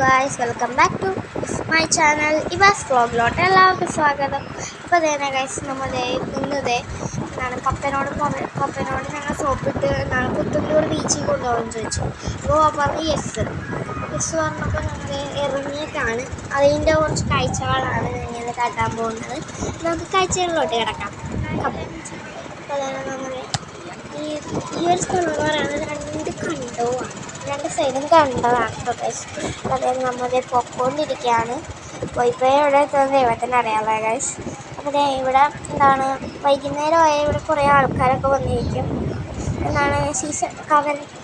Guys, welcome back to my channel Eva's വ്ലോഗിലോട്ട് എല്ലാവർക്കും സ്വാഗതം. അപ്പോൾ അതേ ഗൈസ്, നമ്മുടെ ഇന്നതേ പപ്പനോട് ഞങ്ങൾ സോപ്പിട്ട് പുത്തന്നൂർ ബീച്ചിൽ കൊണ്ടുപോകാൻ ചോദിച്ചു. അപ്പോൾ പറഞ്ഞ് യെസ് പറഞ്ഞപ്പോൾ ഞങ്ങൾ ഇറങ്ങിയിട്ടാണ്. അതിൻ്റെ കുറച്ച് കാഴ്ചകളാണ് ഞങ്ങൾ കാട്ടാൻ പോകുന്നത്. നമുക്ക് കാഴ്ചകളിലോട്ട് കിടക്കാം. അപ്പോൾ അതാണ് നമ്മുടെ ഈ ഒരു സ്ഥലം എന്ന് പറയുന്നത് രണ്ട് സൈഡും കണ്ടതാണ്. അതായത് നമ്മളെ പൊക്കോണ്ടിരിക്കുകയാണ്. ഇപ്പോൾ ഇവിടെ എത്തുന്നത് ദൈവത്തിന് അറിയാമല്ലോ ഗൈസ്. അപ്പോൾ ഇവിടെ എന്താണ് വൈകുന്നേരമായ ഇവിടെ കുറേ ആൾക്കാരൊക്കെ വന്നിരിക്കും. എന്താണ്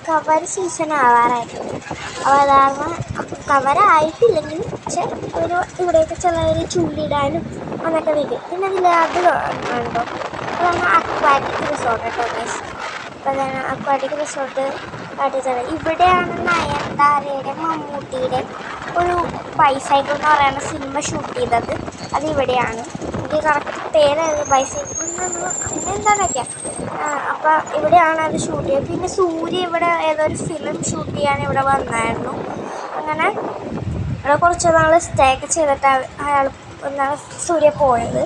കവർ സീസൺ ആവാറായിട്ടുണ്ട്. അപ്പോൾ അതാണ് കവറായിട്ടില്ലെങ്കിൽ പക്ഷെ അവർ ഇവിടെയൊക്കെ ചിലവർ ചൂണ്ടിടാനും അങ്ങനെയൊക്കെ നിൽക്കും. പിന്നെ അത് കണ്ടോ, അതാണ് അക്വാറ്റിക് റിസോർട്ട് കേട്ടോ ഗൈസ്. അപ്പോൾ അതാണ് അക്വാറ്റിക് റിസോർട്ട് കാട്ടിച്ചത്. ഇവിടെയാണ് നയൻതാരയുടെ മമ്മൂട്ടിയുടെ ഒരു ബൈസൈക്കിൾ എന്ന് പറയുന്ന സിനിമ ഷൂട്ട് ചെയ്തത്. അതിവിടെയാണ്. എനിക്ക് കറക്റ്റ് പേരായിരുന്നു ബൈസൈക്കിൾ അങ്ങനെ എന്താണൊക്കെ. അപ്പോൾ ഇവിടെയാണ് അത് ഷൂട്ട് ചെയ്തത്. പിന്നെ സൂര്യ ഇവിടെ ഏതൊരു ഫിലിം ഷൂട്ട് ചെയ്യാൻ ഇവിടെ വന്നായിരുന്നു. അങ്ങനെ ഇവിടെ കുറച്ച് നാൾ സ്റ്റേ ഒക്കെ ചെയ്തിട്ട് അയാൾ എന്താണ് സൂര്യ പോയത്.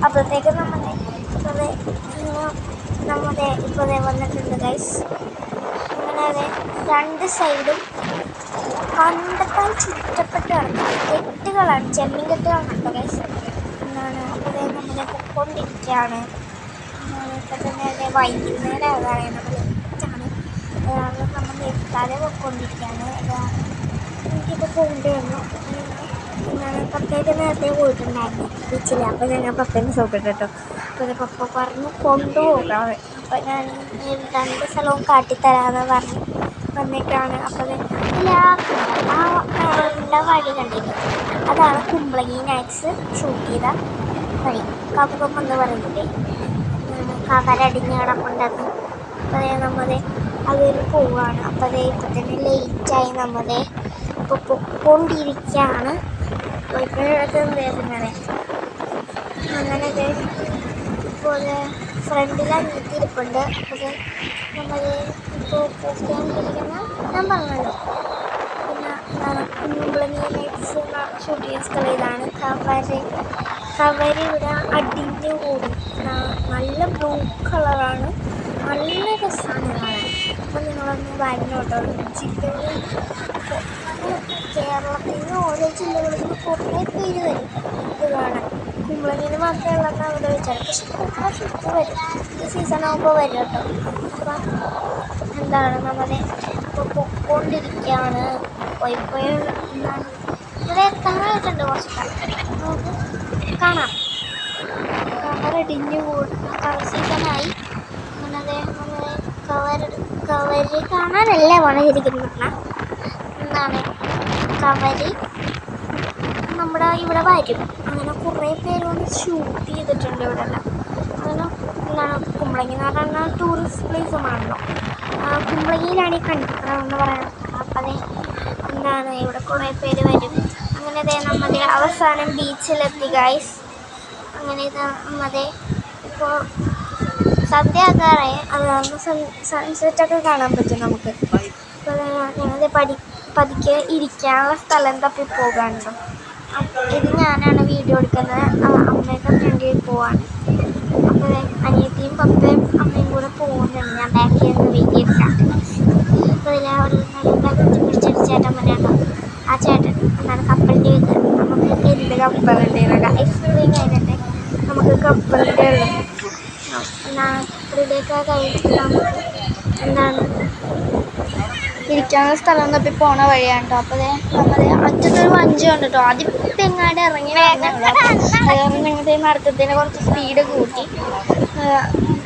അപ്പോഴത്തേക്ക് ഇപ്പോൾ വന്നിട്ടുണ്ട് ഗൈസ്. അങ്ങനെ രണ്ട് സൈഡും കണ്ടെത്താൻ ചുറ്റപ്പെട്ട് കിടക്കുന്നത് കെട്ടുകളാണ്, ചെമ്മീൻ കെട്ടുകളാണ് കേട്ടോ ഗൈസ്. എന്നാണ് അപ്പോൾ നമ്മളെ പൊക്കൊണ്ടിരിക്കുകയാണ്. ഇപ്പം തന്നെ അതെ വൈകുന്നേരം അതാണ് നമ്മൾ എത്താതെ പൊക്കൊണ്ടിരിക്കുകയാണ്. എനിക്കിപ്പോൾ പോകേണ്ടി വന്നു. എന്നാണ് പപ്പയൊക്കെ നേരത്തെ പോയിട്ടുണ്ടായിരുന്നു ബീച്ചിൽ. അപ്പോൾ ഞങ്ങൾ പപ്പേനെ സോപ്പിട്ട് കേട്ടോ. അപ്പോൾ പപ്പ പറഞ്ഞു കൊണ്ടുപോകാം. അപ്പോൾ ഞാൻ രണ്ട് സ്ഥലവും കാട്ടിത്തരാമെന്ന് പറഞ്ഞു വന്നിട്ടാണ്. അപ്പോൾ ആ വഴി കണ്ടിട്ട് അതാണ് കുമ്പളങ്ങി നൈറ്റ്സ് ഷൂട്ട് ചെയ്ത വഴി. കപ്പം എന്ന് പറയുന്നില്ലേ, കവരടിഞ്ഞ് കിടപ്പുണ്ടെന്ന്. അപ്പോൾ നമ്മൾ അതിൽ പോവുകയാണ്. അപ്പോൾ ഇപ്പം തന്നെ ലേറ്റായി. ഇപ്പോൾ പൊക്കൊണ്ടിരിക്കുകയാണ്. പോയിപ്പോഴത്തെ അങ്ങനെ ഇപ്പോൾ ഫ്രണ്ടിൽ അനിയത്തിരിപ്പുണ്ട്. അത് നമ്മൾ ഇപ്പോൾ പോസ്റ്റാണ്ടിരിക്കുന്ന ഞാൻ പറഞ്ഞല്ലോ. പിന്നെ എന്താണ് കുമ്പളങ്ങി നൈറ്റ്സ് ഷൂട്ട് ചെയ്യുന്ന സ്ഥലം ഇതാണ്. കവർ ഇവിടെ അടിഞ്ഞ് കൂടി നല്ല ബ്ലൂ കളറാണ്. നല്ല രസമാണ് കാണാൻ. അപ്പോൾ നിങ്ങളൊന്ന് വരണോട്ടോ. ജില്ലകളിൽ കേരളത്തിൽ നിന്ന് ഓരോ ജില്ലകളിൽ നിന്ന് കുറേ പേര് വരും ഇത് കാണാൻ. കുമ്പളങ്ങിയിൽ മാത്രമേ ഉള്ളതെന്ന് അവിടെ വെച്ചാൽ, പക്ഷെ കുറേ ഷിഫ്റ്റ് വരും. ഈ സീസൺ ആകുമ്പോൾ വരും കേട്ടോ. അപ്പം എന്താണ് നമ്മളെ ഇപ്പോൾ പൊക്കോണ്ടിരിക്കുകയാണ്. പോയി എന്താണ് ഇവിടെ എത്താനായിട്ടുണ്ട്. കുറച്ച് നമുക്ക് കാണാം. കവറടിഞ്ഞു കൂടും. കവർ സീസണായി. അങ്ങനെ നമ്മളെ കവര് കാണാനല്ല വണയിരിക്കുന്നത് പറഞ്ഞാൽ എന്താണ് കവര് നമ്മുടെ ഇവിടെ വരും. അങ്ങനെ കുറേ പേര് വന്ന് ഷൂട്ട് ചെയ്തിട്ടുണ്ട് ഇവിടെ എല്ലാം. അങ്ങനെ എന്താണ് കുമ്പളങ്ങി എന്ന് പറഞ്ഞാൽ ടൂറിസ്റ്റ് പ്ലേസുമാണല്ലോ. കുമ്പളങ്ങിയിലാണ് ഈ കണ്ടിക്കണം എന്ന് പറയുന്നത്. അപ്പം എന്താണ് ഇവിടെ കുറേ പേര് വരും. അങ്ങനെ നമ്മുടെ അവസാനം ബീച്ചിലെത്തി ഗൈസ്. അങ്ങനെ ഇത് ഇപ്പോൾ സന്ധ്യ ആകാറായി. അത് കാരണം സൺസെറ്റൊക്കെ കാണാൻ പറ്റും നമുക്ക്. അപ്പോൾ ഞങ്ങളുടെ പതിക്കെ ഇരിക്കാനുള്ള സ്ഥലം തപ്പി പോകാനുണ്ടോ. ഇത് ഞാനാണ് വീഡിയോ എടുക്കുന്നത്. അമ്മയുടെ ഫ്രണ്ടിൽ പോവാണ്. അപ്പോൾ അനിയത്തിയും പപ്പയും അമ്മയും കൂടെ പോകുന്നുണ്ട്. ഞാൻ ബാക്കിൽ നിന്ന് വീഡിയോ എടുക്കാം. അപ്പോൾ എല്ലാവരും പിടിച്ചൊരു ചേട്ടൻ വരെയുണ്ടോ. ആ ചേട്ടൻ എന്താണ് കപ്പലിൻ്റെ ഇത് നമുക്ക് എന്ത് കപ്പലുണ്ട് ഐസ്ക്രീം കഴിഞ്ഞിട്ട് നമുക്ക് കപ്പലിൻ്റെ ഉള്ളത് എന്താണ് ഇവിടെയൊക്കെ കഴിഞ്ഞിട്ട് നമുക്ക് എന്താണ് ഇരിക്കാനുള്ള സ്ഥലം തപ്പി പോണ വഴിയാണ് കേട്ടോ. അപ്പോൾ നമ്മൾ അറ്റത്തൊരു വഞ്ചി ഉണ്ട് കേട്ടോ. അതിപ്പോൾ എങ്ങാണ്ട് ഇറങ്ങി വരുന്നുള്ളൂ. അതുകാരണം ഞങ്ങളുടെ നടത്തത്തിന് കുറച്ച് സ്പീഡ് കൂട്ടി.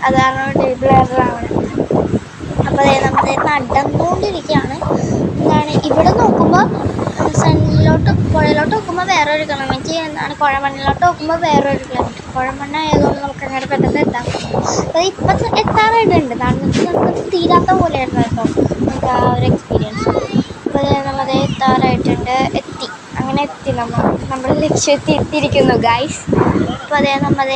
അത് കാരണം ടേബിൾ എററാണ്. അപ്പോൾ നമ്മൾ നടന്നുകൊണ്ടിരിക്കുകയാണ്. എന്താണ് ഇവിടെ നോക്കുമ്പോൾ പുഴയിലോട്ട് നോക്കുമ്പോൾ വേറൊരു കിലോമീറ്റർ, എന്താണ് കുഴമണ്ണിലോട്ട് നോക്കുമ്പോൾ വേറൊരു കിലോമീറ്റർ. കുഴമണ്ണ ആയതുകൊണ്ട് നമുക്ക് അങ്ങനെ പെട്ടെന്ന് എത്താൻ പറ്റും. അപ്പോൾ ഇപ്പം എത്താറായിട്ടുണ്ട്. നടന്നിട്ട് നമുക്ക് തീരാത്ത പോലെയായിരുന്നു കേട്ടോ നമുക്ക് ആ ഒരു എക്സ്പീരിയൻസ്. അപ്പോൾ നമ്മൾ എത്താറായിട്ടുണ്ട്. അങ്ങനെ എത്തി നമ്മൾ ലക്ഷ്യത്തിൽ എത്തിയിരിക്കുന്നു ഗൈസ്. അപ്പോൾ നമ്മൾ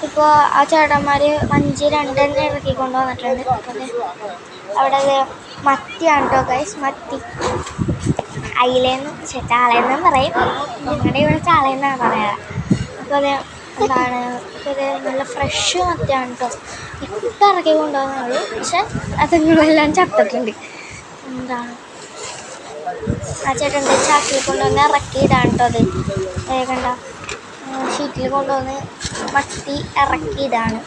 ഇപ്പോൾ ആ ചേട്ടന്മാർ വഞ്ചി രണ്ടെണ്ണം ഇറക്കിക്കൊണ്ട് വന്നിട്ടുണ്ട്. അപ്പോൾ അവിടെ മത്തിയാണ് കേട്ടോ ഗൈസ്. മത്തി അയിലേന്ന് ചാളയെന്നും പറയും, ഞങ്ങളുടെ ഇവിടെ ചാളയെന്നാണ് പറയാറ്. അപ്പോൾ അത് എന്താണ്, ഇപ്പോൾ ഇത് നല്ല ഫ്രഷ് മത്തിയാണ് കേട്ടോ. ഇപ്പം ഇറക്കി കൊണ്ടുപോകുന്നുള്ളൂ, പക്ഷെ അതുങ്ങളെല്ലാം ചത്തിട്ടുണ്ട്. എന്താണ് ആ ചേട്ടൻ്റെ ചാക്കിൽ കൊണ്ടുവന്ന് ഇറക്കിയിടാണ് കേട്ടോ. അത് കണ്ട ഷീറ്റിൽ കൊണ്ടുവന്ന് മത്തി ഇറക്കിയിടാണ്.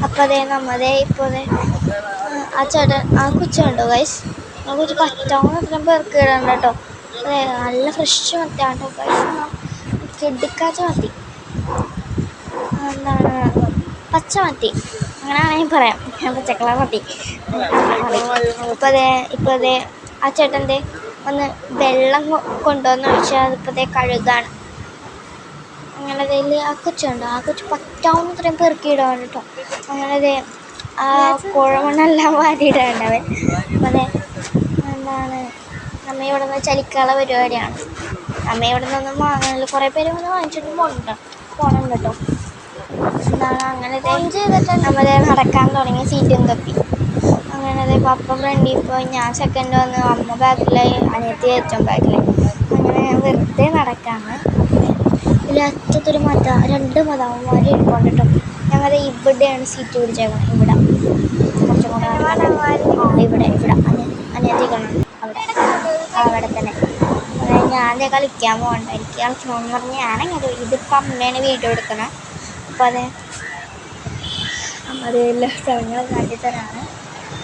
അപ്പോൾ അതേ നമ്മതേ ഇപ്പോൾ ആ ചേട്ടൻ ആ കൊച്ചു കണ്ടോ ഗൈസ്, ആ കൊച്ചു പറ്റാവുന്ന അത്രയും പെറുക്കിയിടാണ്ട് കേട്ടോ. അതെ നല്ല ഫ്രഷ് മത്തിയാണ് കേട്ടോ ഗൈസ്, കിടുക്കാച്ച മത്തി, എന്താണ് പച്ച മത്തി അങ്ങനെയാണെങ്കിൽ പറയാം, പച്ചക്കളർ മത്തി. ഇപ്പോൾ അതേ ആ ചേട്ടൻ്റെ ഒന്ന് വെള്ളം കൊണ്ടുവന്ന് ഒഴിച്ചാൽ അതിപ്പോഴത്തെ കഴുകാണ്. അങ്ങനെ അതിൽ ആ കൊച്ചുണ്ടോ, ആ കൊച്ചു പറ്റാവുന്നത്രയും പെറുക്കിയിടാണ് കേട്ടോ. അങ്ങനെ ആ കുഴമണ്ണെല്ലാം വാരിയിടാണ്ടവൻ. അപ്പം അതെ എന്താണ് അമ്മ ഇവിടെ നിന്ന് ചലിക്കാനുള്ള പരിപാടിയാണ്. അമ്മ ഇവിടെ നിന്നൊന്നും വാങ്ങാനില്ല, കുറേ പേര് വന്ന് വാങ്ങിച്ചിട്ട് പോകണം കേട്ടോ. എന്താണ് അങ്ങനെ നമ്മളെ നടക്കാൻ തുടങ്ങി, സീറ്റും തപ്പി. അങ്ങനെ അതെ പപ്പ ഫ്രണ്ടിൽ പോയി, ഞാൻ സെക്കൻഡ് വന്ന്, അമ്മ ബാക്കിലായി, അനിയത്തി ഏറ്റവും ബാക്കിലായി. അങ്ങനെ ഞാൻ വെറുതെ നടക്കാണ്. ഇതിൽ അറ്റത്തൊരു രണ്ട് മതാവന്മാർ ഇരിപ്പുണ്ട് കേട്ടോ. ഞങ്ങൾ ഇവിടെയാണ് സീറ്റ് പിടിച്ചേക്കണം, ഇവിടെ കുറച്ചും കൂടെ ഇവിടെ അനിയത്തി കാണാം അവിടെ തന്നെ. ഞാൻ കളിക്കാൻ പോകണ്ട, എനിക്ക് കളിക്കണമെന്ന് പറഞ്ഞ് ഞാനങ്ങനെ ഇതിപ്പോൾ അമ്മയാണ് വീഡിയോ എടുക്കണം. അപ്പോൾ അത് എല്ലാ സ്ഥലങ്ങളും കാട്ടിത്തരാണ്.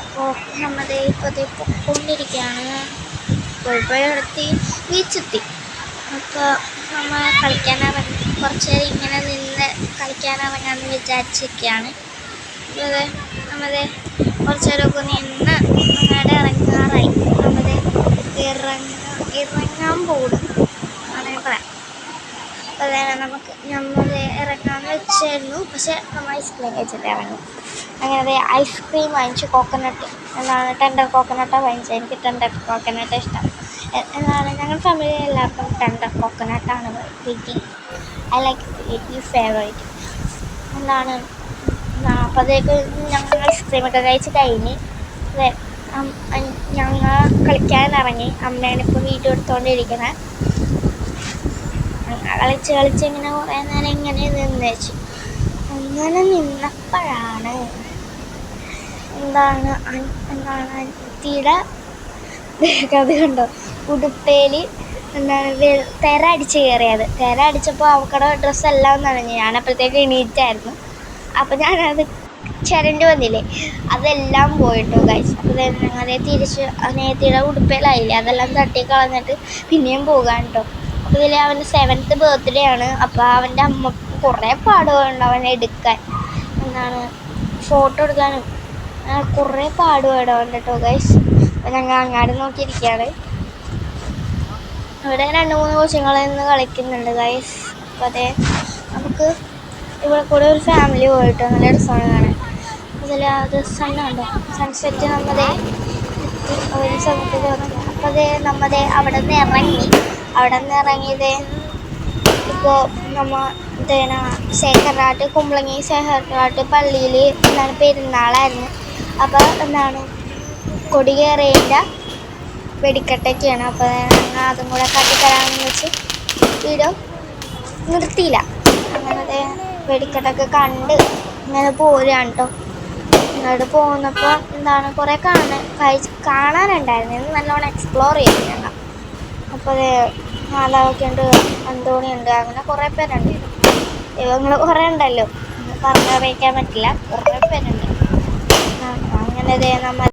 അപ്പോൾ നമ്മത് ഇപ്പോൾ പൊക്കൊണ്ടിരിക്കുകയാണ്. കോഴിപ്പുഴ ബീച്ചെത്തി. അപ്പോൾ നമ്മൾ കളിക്കാനിറങ്ങി, കുറച്ച് നേരം ഇങ്ങനെ നിന്ന് കളിക്കാനിറങ്ങാമെന്ന് വിചാരിച്ചിരിക്കുകയാണ്. അപ്പോൾ നമ്മത് കുറച്ച് നേരമൊക്കെ നിന്ന് അങ്ങോട്ട് ഇറങ്ങാറായി. നമ്മത് ഇറങ്ങാൻ പോകും അങ്ങനെ പറയാം. അപ്പോൾ നമ്മൾ ഇറങ്ങാമെന്ന് വെച്ചായിരുന്നു, പക്ഷെ നമ്മൾ ഐസ്ക്രീം കഴിച്ചിട്ട് ഇറങ്ങും. അങ്ങനെ ഐസ്ക്രീം വാങ്ങിച്ചു, കോക്കനട്ട് എന്താണ് ടെൻഡർ കോക്കനട്ടാണ് വാങ്ങിച്ചത്. എനിക്ക് ടെൻഡർ കോക്കനട്ട് ഇഷ്ടം. എന്താണ് ഞങ്ങളുടെ ഫാമിലി എല്ലാവർക്കും ടെൻഡർ കോക്കനട്ടാണ് waiting. I like very favourite. എന്താണ് അപ്പോഴത്തേക്ക് ഞങ്ങൾ ഐസ്ക്രീമൊക്കെ കഴിച്ച് കഴിഞ്ഞ് ഞങ്ങൾ കളിക്കാനിറങ്ങി. അമ്മയാണ് ഇപ്പോൾ വീഡിയോ എടുത്തുകൊണ്ടിരിക്കുന്നത്. കളിച്ച് ഇങ്ങനെ കുറേ നേരം ഇങ്ങനെ നിന്ന് വെച്ചു. അങ്ങനെ നിന്നപ്പോഴാണ് എന്താണ് അനിയത്തിയുടെ അത് കണ്ടോ, ഉടുപ്പയിൽ എന്താണ് തിര അടിച്ച് കയറിയത്. തിര അടിച്ചപ്പോൾ അവക്കടെ ഡ്രസ്സെല്ലാം നനഞ്ഞു. ഞാനപ്പോഴത്തേക്ക് എണീറ്റായിരുന്നു. അപ്പോൾ ഞാനത് ചരണ്ട് വന്നില്ലേ, അതെല്ലാം പോയിട്ടു ഗൈസ്. അപ്പോൾ അങ്ങനെ തിരിച്ച് അനിയത്തിയുടെ ഉടുപ്പയിലായില്ലേ, അതെല്ലാം തട്ടി കളഞ്ഞിട്ട് പിന്നെയും പോകാൻ കേട്ടോ. അപ്പോൾ ഇതിൽ അവൻ്റെ 7th ബർത്ത്ഡേ ആണ്. അപ്പോൾ അവൻ്റെ അമ്മ കുറേ പാടുകളുണ്ട് അവനെ എടുക്കാൻ, എന്താണ് ഫോട്ടോ എടുക്കാനും കുറേ പാടുപാടുണ്ട് കേട്ടോ ഗൈസ്. അപ്പോൾ ഞങ്ങൾ അങ്ങാട് നോക്കിയിരിക്കുകയാണ്. ഇവിടെ 2-3 കൊച്ചുങ്ങളിൽ നിന്ന് കളിക്കുന്നുണ്ട് ഗൈസ്. അപ്പോൾ അതെ നമുക്ക് ഇവിടെ കൂടെ ഒരു ഫാമിലി പോയിട്ട് നല്ല രസമാണ് കാണാൻ. അതിൽ അത് സണ്ണുണ്ടോ, സൺസെറ്റ് നമ്മതേ ഒരു സമയത്ത് കയറുന്നു. അപ്പോൾ അതേ നമ്മതേ അവിടെ നിന്ന് ഇറങ്ങിയത് ഇപ്പോൾ സേക്കറാട്ട് കുമ്പളങ്ങി സേക്കറാട്ട് പള്ളിയിൽ എന്താണ് പെരുന്നാളായിരുന്നു. അപ്പോൾ എന്താണ് കൊടി കയറിയതിൻ്റെ വെടിക്കെട്ടൊക്കെയാണ്. അപ്പോൾ അതും കൂടെ കാട്ടിത്തരാമെന്ന് വെച്ച് വീഡിയോ നിർത്തിയില്ല. അങ്ങനത്തെ വെടിക്കെട്ടൊക്കെ കണ്ട് ഇങ്ങനെ പോരുകയാണ് കേട്ടോ. ഇങ്ങോട്ട് പോകുന്നപ്പോൾ എന്താണ് കുറേ കാണാനുണ്ടായിരുന്നു, നല്ലോണം എക്സ്പ്ലോർ ചെയ്തു ഞങ്ങൾ. അപ്പോൾ മാതാവൊക്കെ ഉണ്ട്, അന്തോണിയുണ്ട്, അങ്ങനെ കുറേ പേരുണ്ട്. ദൈവങ്ങൾ കുറേ ഉണ്ടല്ലോ, പറഞ്ഞറിയിക്കാൻ പറ്റില്ല, കുറേ പേരുണ്ട്. അങ്ങനെ നമ്മൾ